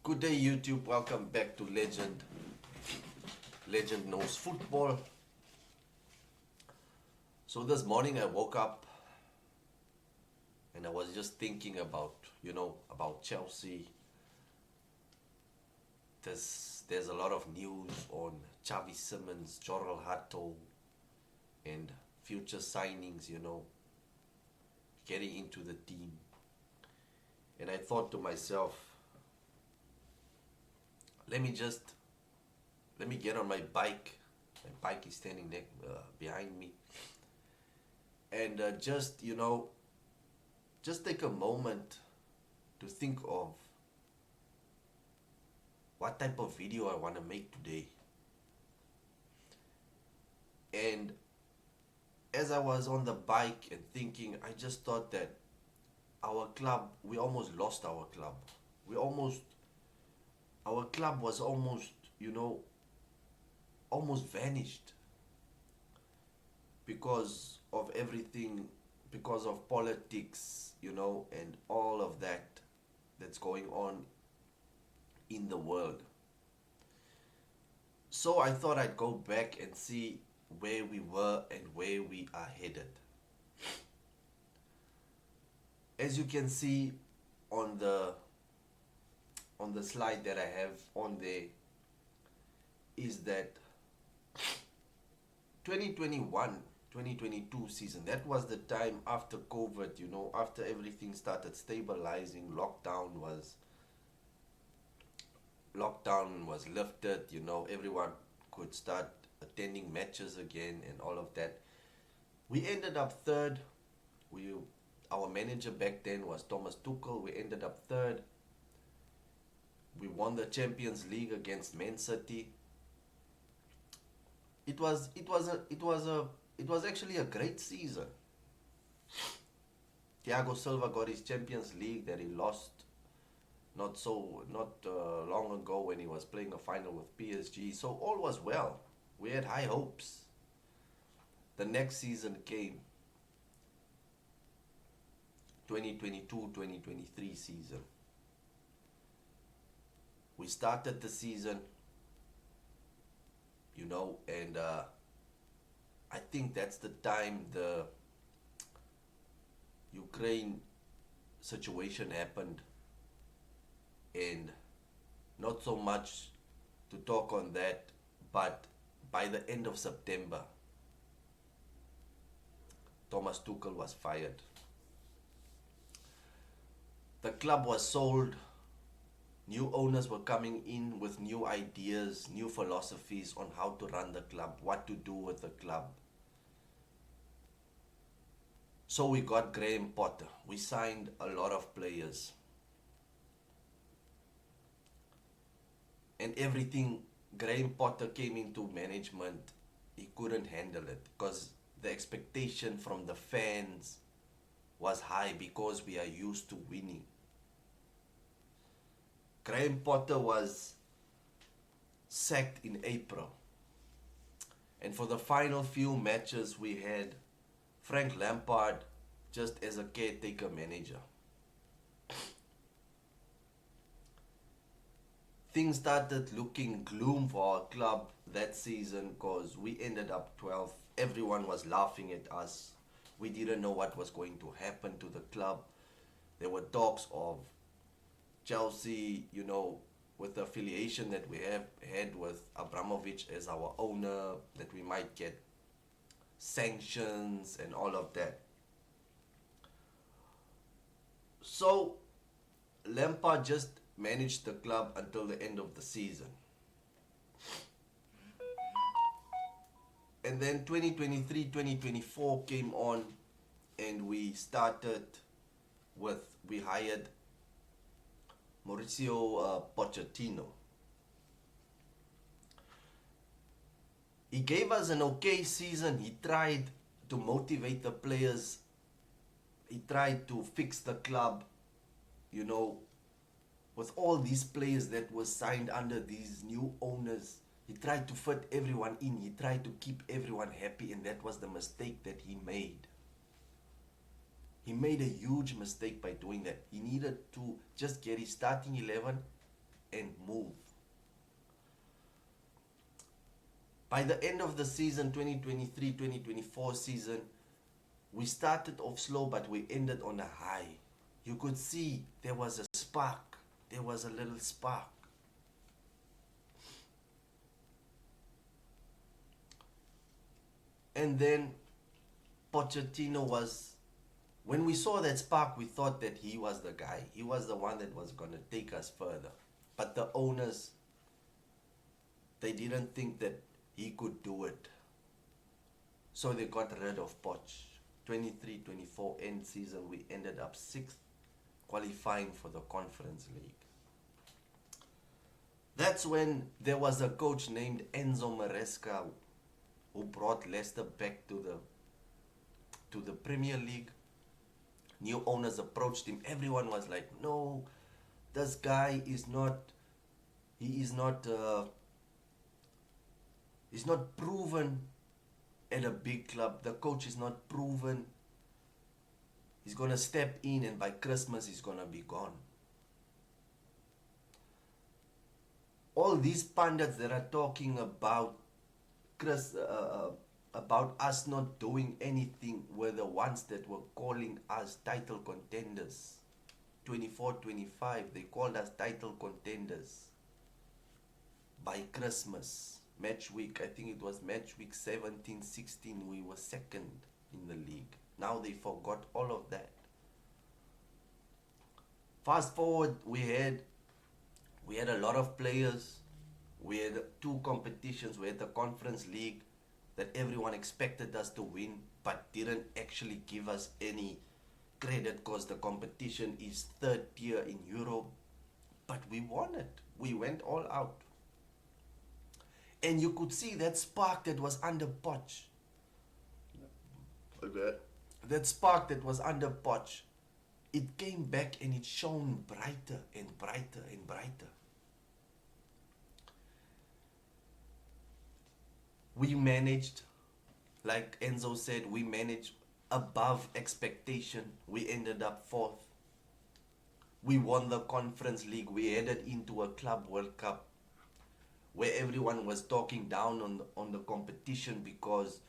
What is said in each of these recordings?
Good day, YouTube. Welcome back to Legend. Legend knows football. So this morning I woke up and I was just thinking about Chelsea. There's a lot of news on Xavi Simons, Jorrel Hato, and future signings. Getting into the team. And I thought to myself, let me get on my bike. My bike is standing there behind me, and just take a moment to think of what type of video I want to make today. And as I was on the bike and thinking, I just thought that our club, we almost lost our club. Our club was almost vanished because of everything, because of politics, and all of that's going on in the world. So I thought I'd go back and see where we were and where we are headed. As you can see on the slide that I have on there, is that 2021-2022 season, that was the time after COVID, after everything started stabilizing, lockdown was lifted, everyone could start attending matches again and all of that. We ended up third. Our manager back then was Thomas Tuchel. We ended up third. We won the Champions League against Man City. It was actually a great season. Thiago Silva got his Champions League that he lost not long ago when he was playing a final with PSG. So all was well. We had high hopes. The next season came, 2022-2023 season. We started the season, and I think that's the time the Ukraine situation happened, and not so much to talk on that, but by the end of September, Thomas Tuchel was fired. The club was sold. New owners were coming in with new ideas, new philosophies on how to run the club, what to do with the club. So we got Graham Potter. We signed a lot of players. And everything, Graham Potter came into management, he couldn't handle it because the expectation from the fans was high because we are used to winning. Graham Potter was sacked in April. And for the final few matches we had Frank Lampard just as a caretaker manager. Things started looking gloom for our club that season because we ended up 12th. Everyone was laughing at us. We didn't know what was going to happen to the club. There were talks of Chelsea, with the affiliation that we have had with Abramovich as our owner, that we might get sanctions and all of that. So Lampard just managed the club until the end of the season. And then 2023-2024 came on, and we hired Mauricio Pochettino. He gave us an okay season. He tried to motivate the players. He tried to fix the club, with all these players that were signed under these new owners. He tried to fit everyone in. He tried to keep everyone happy, and that was the mistake that he made. He made a huge mistake by doing that. He needed to just get his starting 11 and move. By the end of the season, 2023-2024 season, we started off slow, but we ended on a high. You could see there was a spark. There was a little spark. And then Pochettino was, when we saw that spark, we thought that he was the guy. He was the one that was going to take us further. But the owners, they didn't think that he could do it. So they got rid of Poch. 23-24 end season, we ended up 6th, qualifying for the Conference League. That's when there was a coach named Enzo Maresca who brought Leicester back to the Premier League. New owners approached him. Everyone was like, no, this guy is not, he's not proven at a big club. The coach is not proven. He's going to step in and by Christmas he's going to be gone. All these pundits that are talking about about us not doing anything were the ones that were calling us title contenders. 24-25, they called us title contenders. By Christmas, match week, I think it was match week 17-16, we were second in the league. Now they forgot all of that. Fast forward, we had a lot of players. We had 2 competitions. We had the Conference League that everyone expected us to win, but didn't actually give us any credit because the competition is 3rd tier in Europe. But we won it. We went all out. And you could see that spark that was under Poch. Okay. That spark that was under Poch, it came back and it shone brighter and brighter and brighter. We managed, like Enzo said, we managed above expectation. We ended up 4th. We won the Conference League. We headed into a Club World Cup where everyone was talking down on the competition because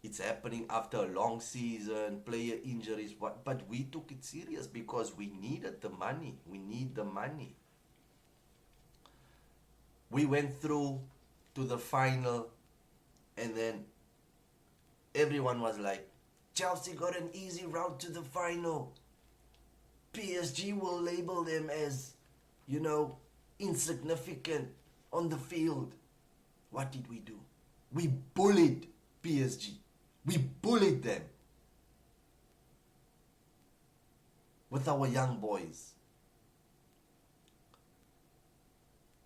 it's happening after a long season, player injuries. But we took it serious because we needed the money. We need the money. We went through to the final. And then everyone was like, Chelsea got an easy route to the final. PSG will label them as, insignificant on the field. What did we do? We bullied PSG. We bullied them with our young boys.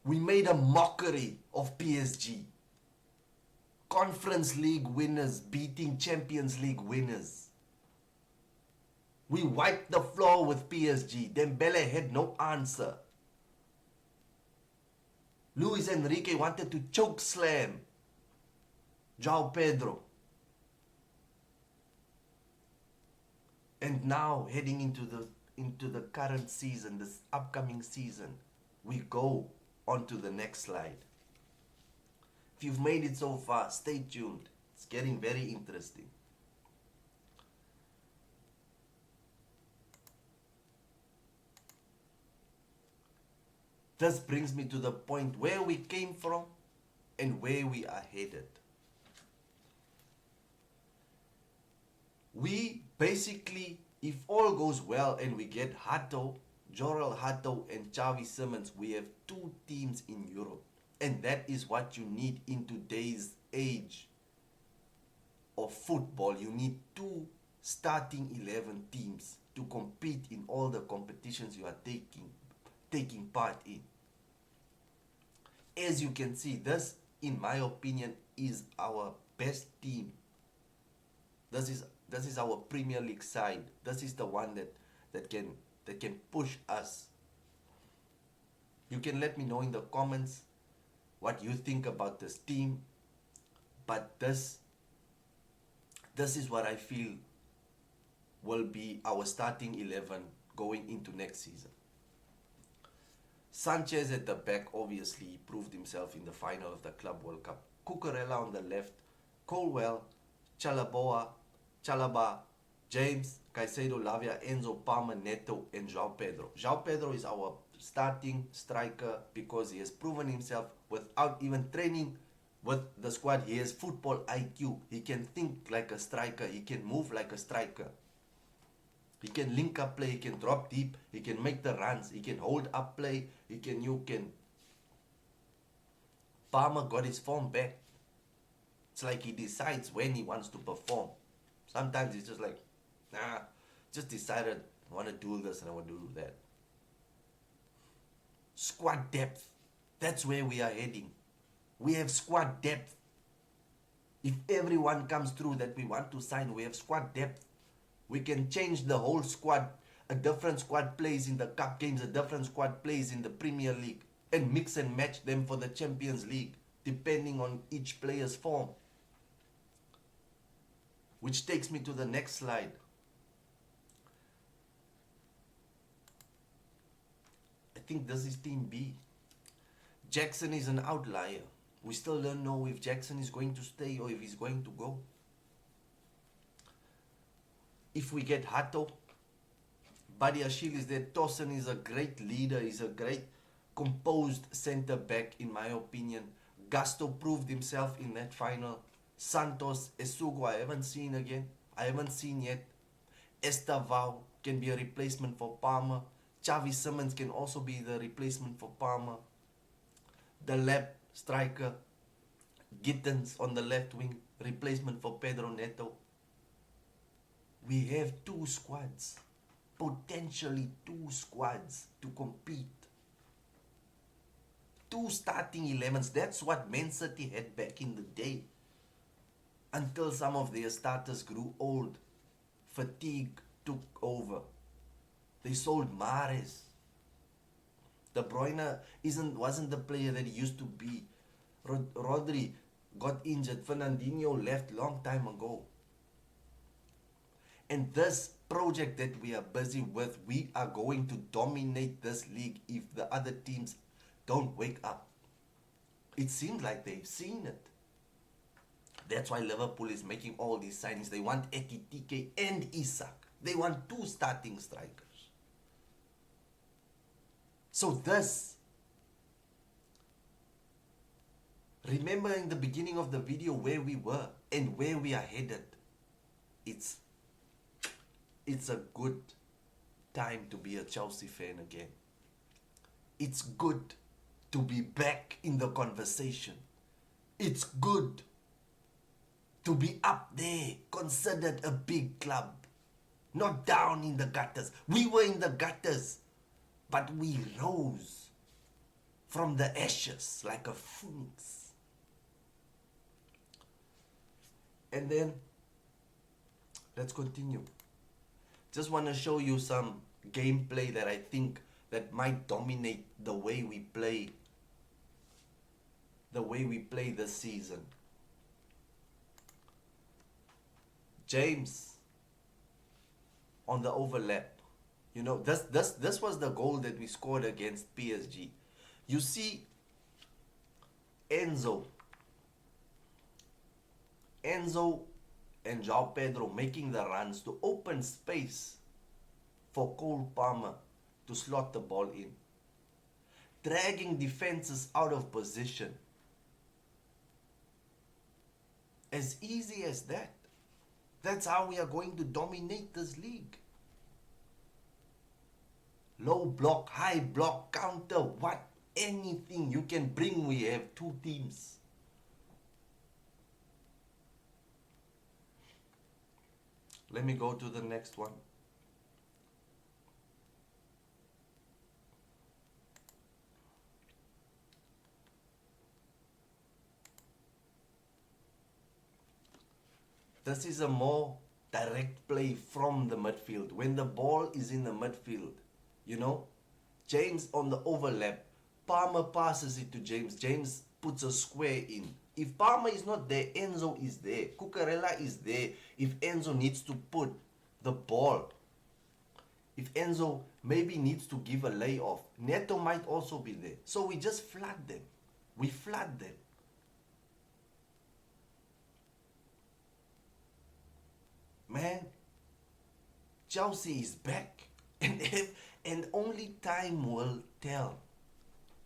We made a mockery of PSG. Conference League winners beating Champions League winners. We wiped the floor with PSG. Dembele had no answer. Luis Enrique wanted to choke slam João Pedro. And now heading into the current season, this upcoming season, we go on to the next slide. If you've made it so far, stay tuned. It's getting very interesting. This brings me to the point where we came from and where we are headed. We basically, if all goes well and we get Hato, Jorel Hato and Xavi Simons, we have 2 teams in Europe. And that is what you need in today's age of football. You need 2 starting 11 teams to compete in all the competitions you are taking part in. As you can see, this, in my opinion, is our best team. This is our Premier League side. This is the one that can push us. You can let me know in the comments what you think about this team, but this is what I feel will be our starting 11 going into next season. Sanchez at the back, obviously, he proved himself in the final of the Club World Cup. Cucurella on the left, Colwell, Chalaba, James, Caicedo, Lavia, Enzo, Palmer, Neto, and João Pedro. João Pedro is our starting striker because he has proven himself without even training with the squad. He has football IQ. He can think like a striker. He can move like a striker. He can link up play. He can drop deep. He can make the runs. He can hold up play. You can. Palmer got his form back. It's like he decides when he wants to perform. Sometimes he's just like, nah, just decided I want to do this and I want to do that. Squad depth. That's where we are heading. We have squad depth. If everyone comes through that we want to sign, we have squad depth. We can change the whole squad. A different squad plays in the cup games, a different squad plays in the Premier League, and mix and match them for the Champions League, depending on each player's form. Which takes me to the next slide. I think this is Team B. Jackson is an outlier. We still don't know if Jackson is going to stay or if he's going to go. If we get Hato, Badiashile is there. Tosin is a great leader. He's a great composed centre back, in my opinion. Gasto proved himself in that final. Santos, Esugo, I haven't seen again. I haven't seen yet. Estavao can be a replacement for Palmer. Xavi Simons can also be the replacement for Palmer. The left striker, Gittens on the left wing, replacement for Pedro Neto. We have two squads, potentially two squads to compete. Two starting 11s. That's what Man City had back in the day. Until some of their starters grew old. Fatigue took over. They sold Mahrez. De Bruyne wasn't the player that he used to be. Rodri got injured. Fernandinho left long time ago. And this project that we are busy with, we are going to dominate this league if the other teams don't wake up. It seems like they've seen it. That's why Liverpool is making all these signings. They want Ekitike and Isak. They want two starting strikers. So this, remember in the beginning of the video where we were and where we are headed. It's a good time to be a Chelsea fan again. It's good to be back in the conversation. It's good to be up there, considered a big club, not down in the gutters. We were in the gutters, but we rose from the ashes like a phoenix. And then, let's continue. Just want to show you some gameplay that I think that might dominate the way we play this season. James on the overlap. You know, this was the goal that we scored against PSG. You see Enzo and João Pedro making the runs to open space for Cole Palmer to slot the ball in. Dragging defenses out of position. As easy as that. That's how we are going to dominate this league. Low block, high block, counter, what? Anything you can bring, we have two teams. Let me go to the next one. This is a more direct play from the midfield. When the ball is in the midfield, you know, James on the overlap, Palmer passes it to James. James puts a square in. If Palmer is not there, Enzo is there. Cucurella is there. If Enzo needs to put the ball If Enzo maybe needs to give a layoff, Neto might also be there. So we just flood them. We flood them. Man, Chelsea is back. And only time will tell.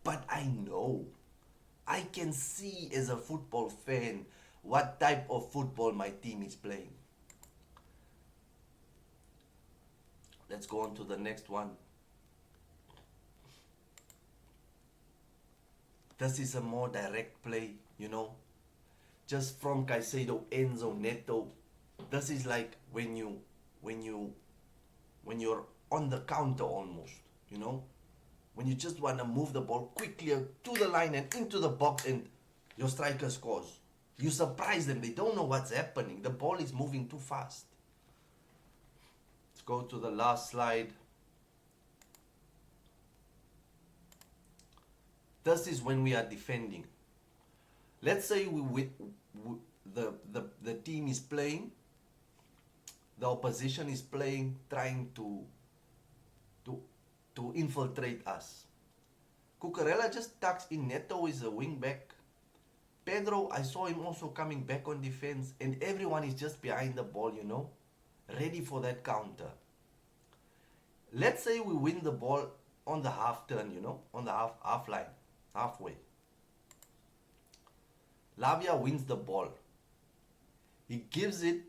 But I know. I can see as a football fan what type of football my team is playing. Let's go on to the next one. This is a more direct play, you know. Just from Caicedo, Enzo, Neto. This is like when you when you're on the counter almost, you know. When you just want to move the ball quickly to the line and into the box and your striker scores. You surprise them. They don't know what's happening. The ball is moving too fast. Let's go to the last slide. This is when we are defending. Let's say the team is playing, the opposition is playing, trying to infiltrate us. Cucurella just tucks in. Neto is a wing back. Pedro, I saw him also coming back on defense, and everyone is just behind the ball, you know, ready for that counter. Let's say we win the ball on the half turn, you know, on the half line, halfway. Lavia wins the ball. He gives it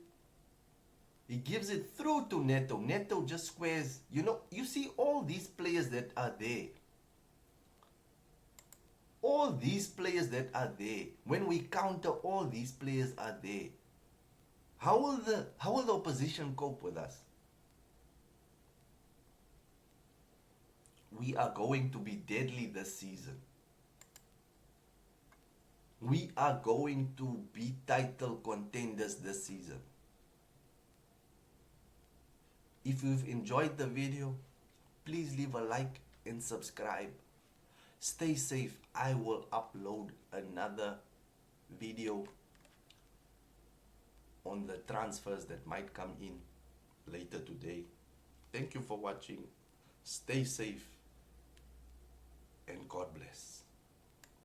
through to Neto. Neto just squares. You know, you see all these players that are there. All these players that are there. When we counter, all these players are there. How will the opposition cope with us? We are going to be deadly this season. We are going to be title contenders this season. If you've enjoyed the video, please leave a like and subscribe. Stay safe. I will upload another video on the transfers that might come in later today. Thank you for watching. Stay safe and God bless.